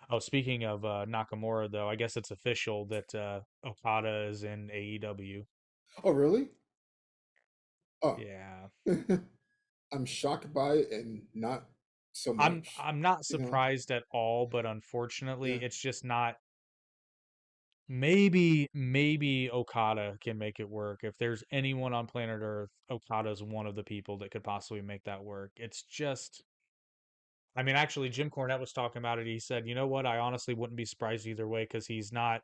Oh, speaking of Nakamura, though, I guess it's official that Okada is in AEW. Oh, really? Oh, Yeah, I'm shocked by it and not so I'm much. I'm not You know? surprised at all, but Yeah, unfortunately, it's just not. Maybe Okada can make it work. If there's anyone on planet Earth, Okada's one of the people that could possibly make that work. It's just, I mean, actually, Jim Cornette was talking about it. He said, you know what? I honestly wouldn't be surprised either way because he's not,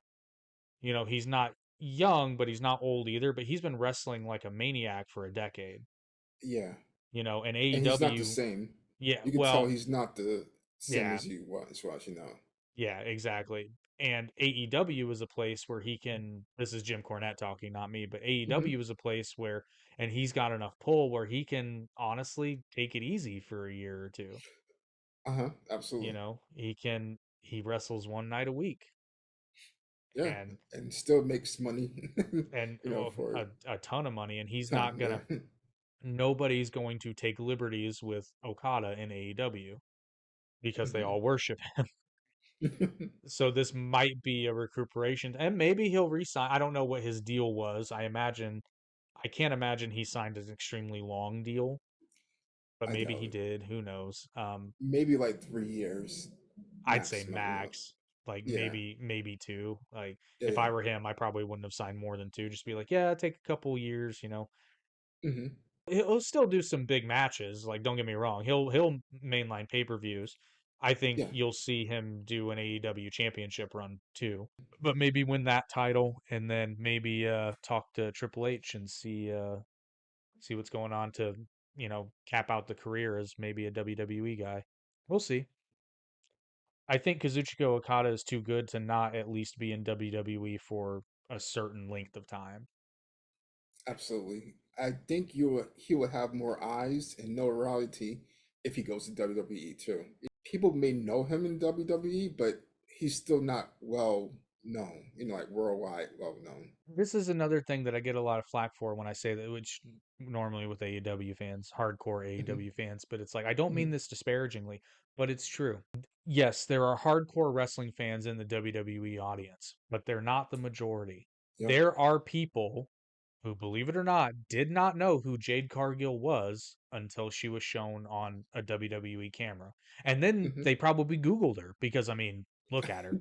he's not young, but he's not old either. But he's been wrestling like a maniac for a decade, yeah. and And he's not the AEW, same. yeah, You can tell well, he's not the same yeah, as you was, you know. yeah, exactly. And AEW is a place where he can, this is Jim Cornette talking, not me, but Hmm. AEW is a place where, and he's got enough pull where he can honestly take it easy for a year or two. Uh-huh. Absolutely. He wrestles one night a week Yeah. and, And still makes money, well, for a ton of money. And he's not time. gonna, Yeah. nobody's going to take liberties with Okada in AEW because they Hmm. all worship. So this might be a recuperation, and maybe he'll resign. I don't know what his deal was. I can't imagine he signed an extremely long deal, but I maybe doubt he it. did. Who knows? Maybe like 3 years I'd say maximum, max, like Yeah. maybe two. Like Yeah, if yeah. I were him, I probably wouldn't have signed more than two. Just be like, yeah, take a couple years. Hmm. He'll still do some big matches. Like, don't get me wrong, he'll mainline pay-per-views. I think Yeah. you'll see him do an AEW championship run too, but maybe win that title and then maybe talk to Triple H and see what's going on to cap out the career as maybe a WWE guy. We'll see. I think Kazuchika Okada is too good to not at least be in WWE for a certain length of time. Absolutely. I think he will have more eyes and notoriety if he goes to WWE too. People may know him in WWE, but he's still not well known, like worldwide well known. This is another thing that I get a lot of flack for when I say that, which normally with AEW fans, hardcore Hmm. AEW fans, but it's like, I don't Hmm. mean this disparagingly, but it's true. Yes, there are hardcore wrestling fans in the WWE audience, but they're not the majority. Yep. There are people who, believe it or not, did not know who Jade Cargill was until she was shown on a WWE camera. And then Hmm. they probably Googled her because, I mean, look at her.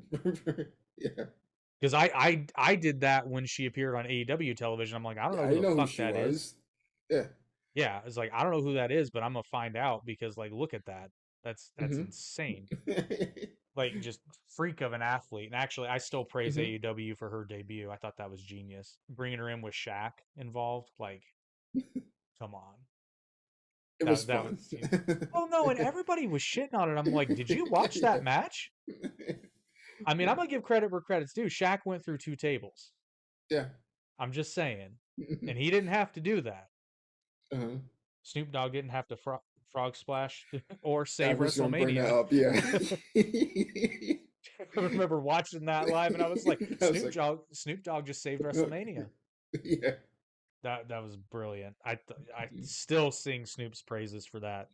Yeah. Because I did that when she appeared on AEW television. I'm like, I don't Yeah. know I who didn't the know who fuck she that is. was. Yeah. Yeah, it's like I don't know who that is, but I'm gonna find out because like look at that. That's Hmm. insane. Like just freak of an athlete. And actually, I still praise Hmm. AEW for her debut. I thought that was genius. Bringing her in with Shaq involved, like come on. It was That fun. was Oh no, and everybody was shitting on it. I'm like, did you watch that Yeah. match? I mean, I'm gonna give credit where credit's due. Shaq went through two tables. Yeah. I'm just saying. And he didn't have to do that. Uh-huh. Snoop Dogg didn't have to frog splash or I save was gonna bring that WrestleMania. up. Yeah. I remember watching that live, and I was like, I was like, Snoop Dogg just saved WrestleMania. yeah. That was brilliant. I still sing Snoop's praises for that.